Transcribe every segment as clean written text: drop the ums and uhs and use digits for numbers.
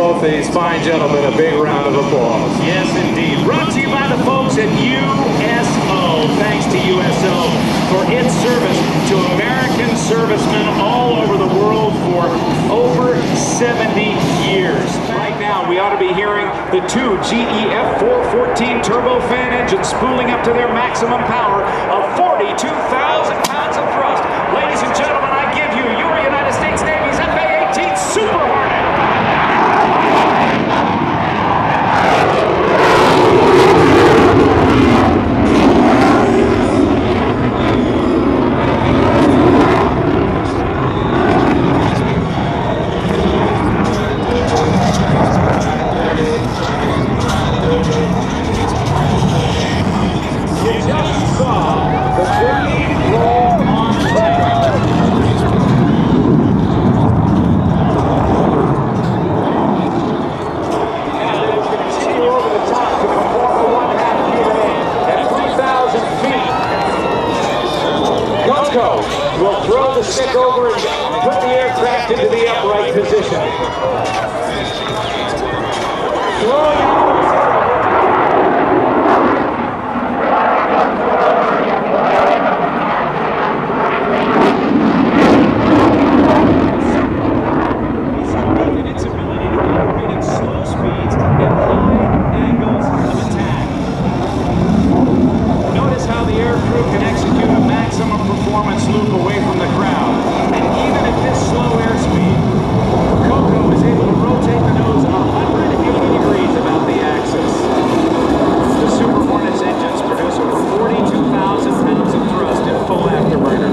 both these fine gentlemen a big round of applause. Yes, indeed. Brought to you by the folks at USO. Thanks to USO for its service to American servicemen all over the world for over 70 years. Right now, we ought to be hearing the two GE-F414 turbofan engines spooling up to their maximum power of 42,000 pounds of thrust. Ladies and gentlemen, I give you your United States Navy's A-18F Super Hornet. Will throw the stick over and put the aircraft into the upright position. Its ability to operate at slow speeds and high angles of attack. Notice how the aircrew can execute a maximum performance loop away from the crowd. And even at this slow airspeed, Coco is able to rotate the nose 180 degrees about the axis. The Super Hornet's engines produce over 42,000 pounds of thrust in full afterburner.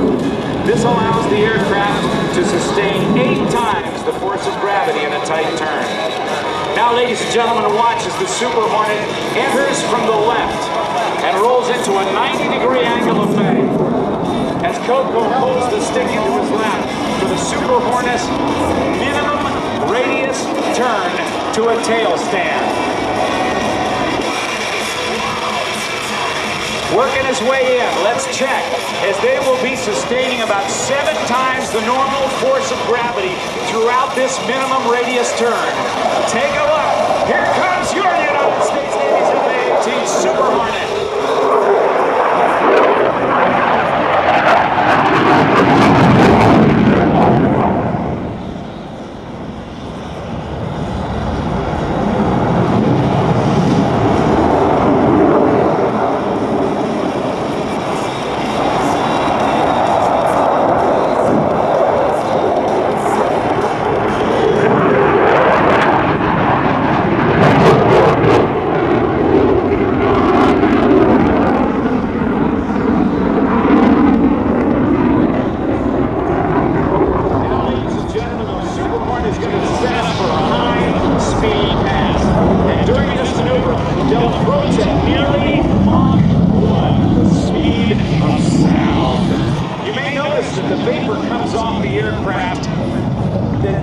This allows the aircraft to sustain 8 times the force of gravity in a tight turn. Now, ladies and gentlemen, watch as the Super Hornet enters from the left and rolls into a 90-degree angle of bay. As Coco pulls the stick into his lap for the Super Hornet's minimum radius turn to a tail stand. Working his way in, let's check, as they will be sustaining about 7 times the normal force of gravity throughout this minimum radius turn. Take a look. Here comes your United States Navy's F-18F Super Hornet.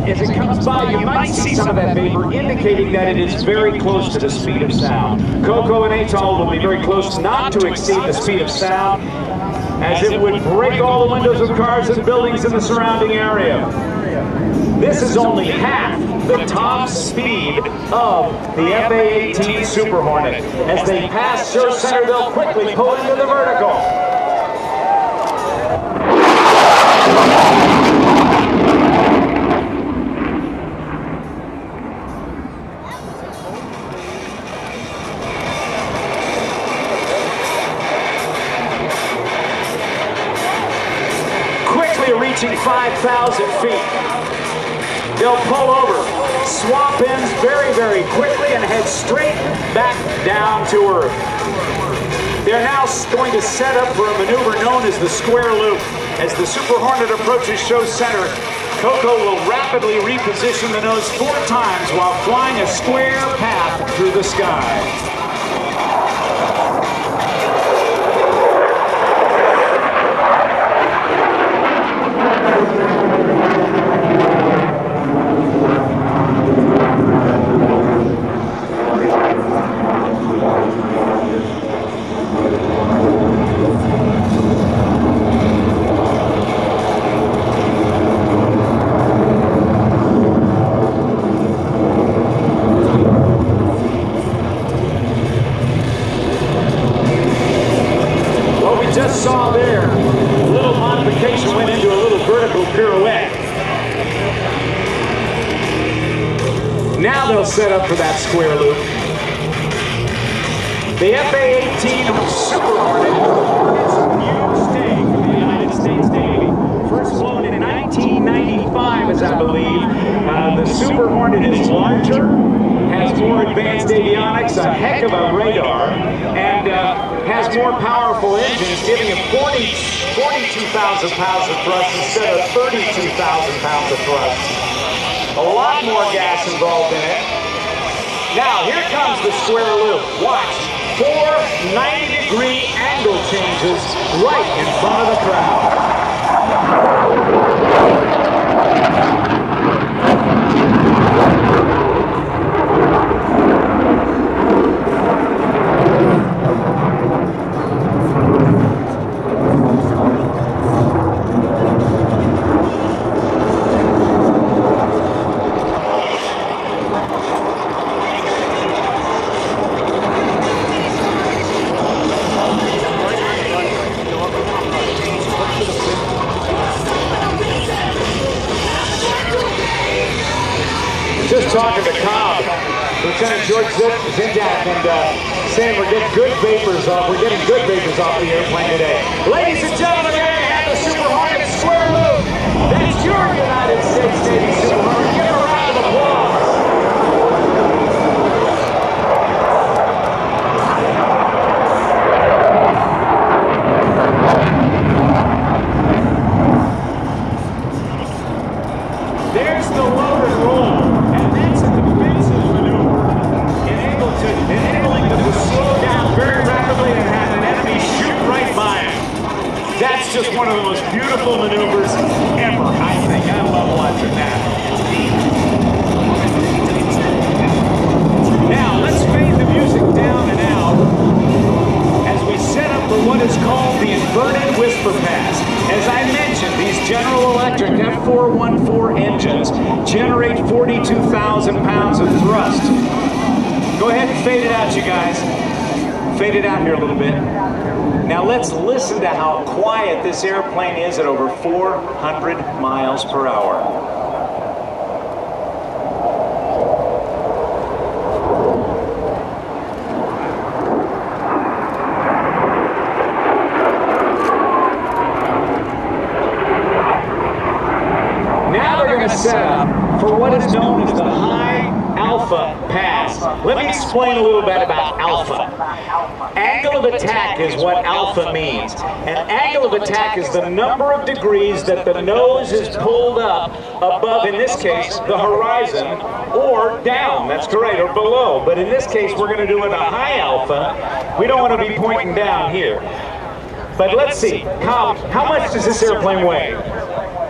As it comes by, you might see some of that vapor indicating that it is very close to the speed of sound. Coco and Atoll will be very close not to exceed the speed of sound, as it would break all the windows of cars and buildings in the surrounding area. This is only half the top speed of the F-18F Super Hornet. As they pass Show Center, they'll quickly pull into the vertical. Reaching 5,000 feet. They'll pull over, swap ends very, very quickly, and head straight back down to Earth. They're now going to set up for a maneuver known as the square loop. As the Super Hornet approaches Show Center, Coco will rapidly reposition the nose 4 times while flying a square path through the sky. Now they'll set up for that square loop. The A-18F Super Hornet is a new stay for the United States Navy. First flown in 1995, as I believe. The Super Hornet is larger, has more advanced avionics, a heck of a radar, and has more powerful engines, giving it 42,000 pounds of thrust instead of 32,000 pounds of thrust. A lot more gas involved in it. Now, here comes the square loop. Watch. 4 90-degree angle changes right in front of the crowd. Just talking to Cobb, Lieutenant George Zindak, and saying we're getting good vapors off. We're getting good vapors off the airplane today. Ladies and gentlemen, here you have the Super Hornet square loop. That's your United States Navy Super Hornet. Give a round of applause. There's the load and roll. Enabling them to slow down very rapidly and have an enemy shoot right by him. That's just one of the most beautiful maneuvers ever, I think. I love watching that. Now, let's fade the music down and out as we set up for what is called the inverted whisper pass. As I mentioned, these General Electric F414 engines generate 42,000 pounds of thrust. Go ahead and fade it out, you guys. Fade it out here a little bit. Now let's listen to how quiet this airplane is at over 400 miles per hour. Now they're going to set up for what is known as the high alpha pass. Let me explain a little bit about alpha. Angle of attack is what alpha means. And angle of attack is the number of degrees that the nose is pulled up above, in this case, the horizon, or down, that's correct, or below. But in this case, we're going to do it a high alpha. We don't want to be pointing down here. But let's see, how much does this airplane weigh?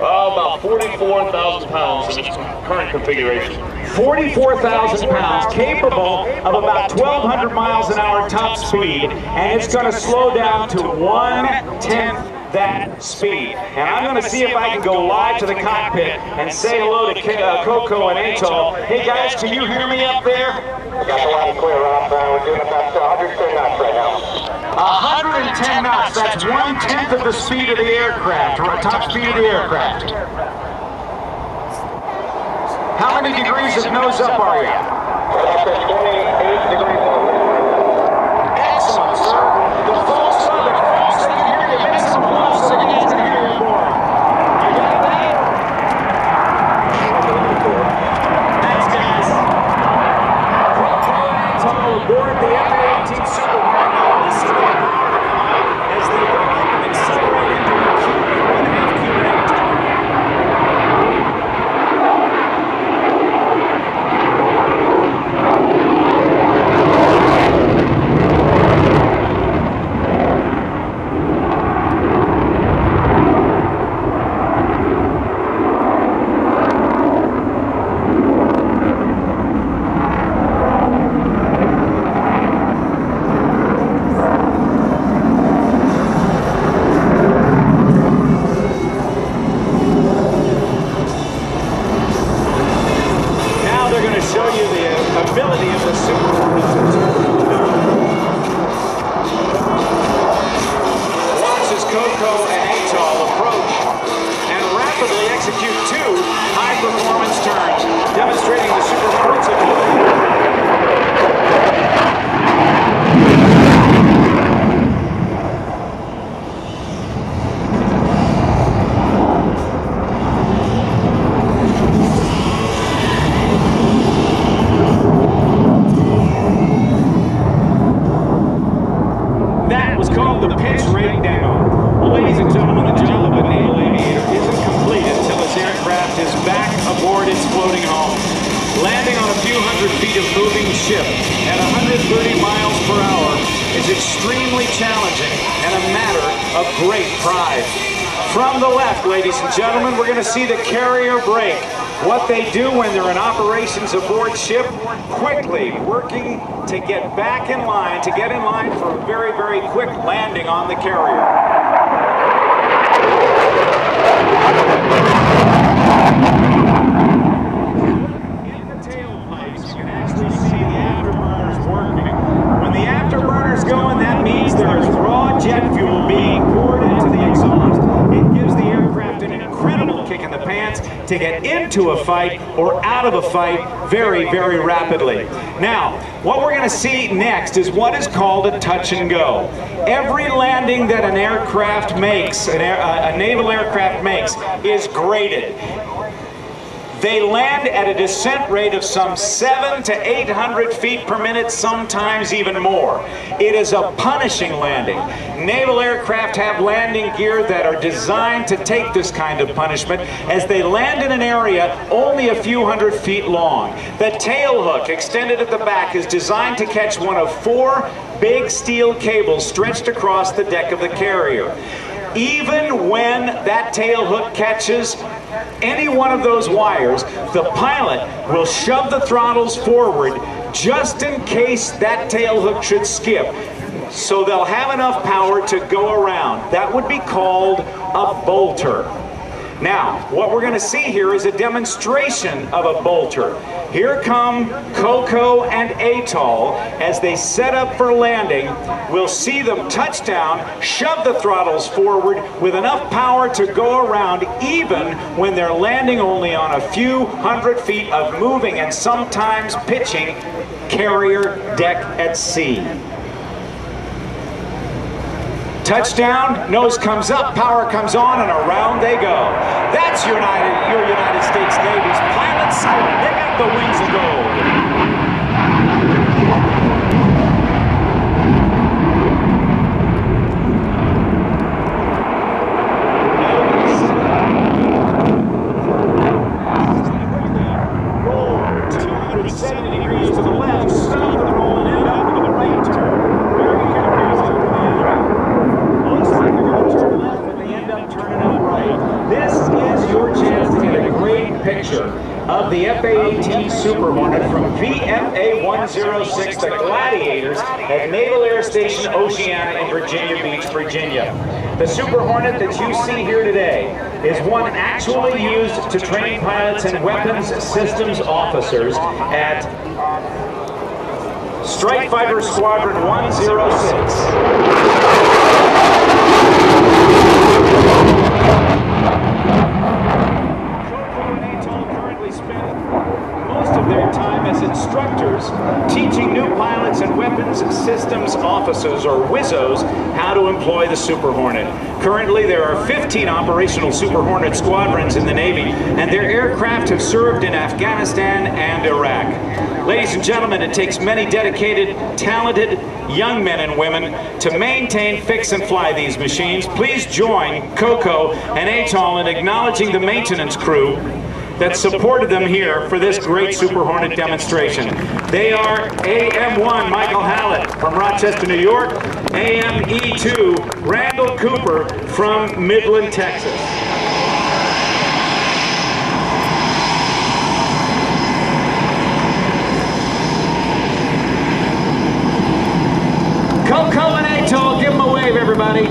About 44,000 pounds in its current configuration. 44,000 pounds, capable of about 1,200 miles an hour top speed, and it's going to slow down to 1/10 that speed. And I'm going to see if I can go live to the cockpit and say hello to Coco and Atoll. Hey guys, can you hear me up there? We got the line clear off. We're doing about 110 knots right now. 110 knots, that's 1/10 of the speed of the aircraft, or top speed of the aircraft. How many degrees of nose up are you? About 28 degrees. Excellent, sir. The folks on the cross, they can hear you. Make some applause so you guys can hear you more. You got that? Thanks, guys. Atoll aboard the A-18F Super Hornet. This is the power as they go up and accelerate into a cubic 1/2 cubic. ship at 130 miles per hour is extremely challenging and a matter of great pride. From the left, ladies and gentlemen, we're going to see the carrier brake. What they do when they're in operations aboard ship, quickly working to get back in line, to get in line for a very, very quick landing on the carrier. In the tailpipes, you can actually see the afterburners working. When the afterburners going, that means there's raw jet fuel being poured into the exhaust. It gives the aircraft an incredible kick in the pants to get into a fight or out of a fight very, very rapidly. Now, what we're going to see next is what is called a touch and go. Every landing that an aircraft makes, a naval aircraft makes, is graded. They land at a descent rate of some 700 to 800 feet per minute, sometimes even more. It is a punishing landing. Naval aircraft have landing gear that are designed to take this kind of punishment as they land in an area only a few hundred feet long. The tail hook extended at the back is designed to catch one of 4 big steel cables stretched across the deck of the carrier. Even when that tail hook catches any one of those wires, the pilot will shove the throttles forward just in case that tail hook should skip. So they'll have enough power to go around. That would be called a bolter. Now, what we're going to see here is a demonstration of a bolter. Here come Coco and Atoll as they set up for landing. We'll see them touch down, shove the throttles forward with enough power to go around even when they're landing only on a few hundred feet of moving and sometimes pitching carrier deck at sea. Touchdown, nose comes up, power comes on, and around they go. That's your United States Navy's pilots. They got the wings of gold. Roll 270 degrees to the left, stop the roll, and end up with a right turn. Very confusing for the enemy. Looks like they're going to turn left, but they end up turning up right. This is your chance to get a great picture of the F-A-18F Super Hornet from VFA 106, the Gladiators, at Naval Air Station Oceana in Virginia Beach, Virginia. The Super Hornet that you see here today is one actually used to train pilots and weapons systems officers at Strike Fighter Squadron 106. Their time as instructors teaching new pilots and weapons systems officers, or WISOs, how to employ the Super Hornet. Currently there are 15 operational Super Hornet squadrons in the Navy, and their aircraft have served in Afghanistan and Iraq. Ladies and gentlemen, it takes many dedicated, talented young men and women to maintain, fix, and fly these machines. Please join Coco and Atoll in acknowledging the maintenance crew that supported them here for this great Super Hornet demonstration. They are AM1 Michael Hallett from Rochester, New York, AME2 Randall Cooper from Midland, Texas. Coco and Atoll, give them a wave, everybody.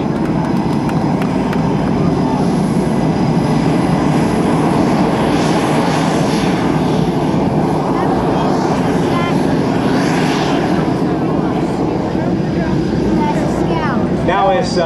Now is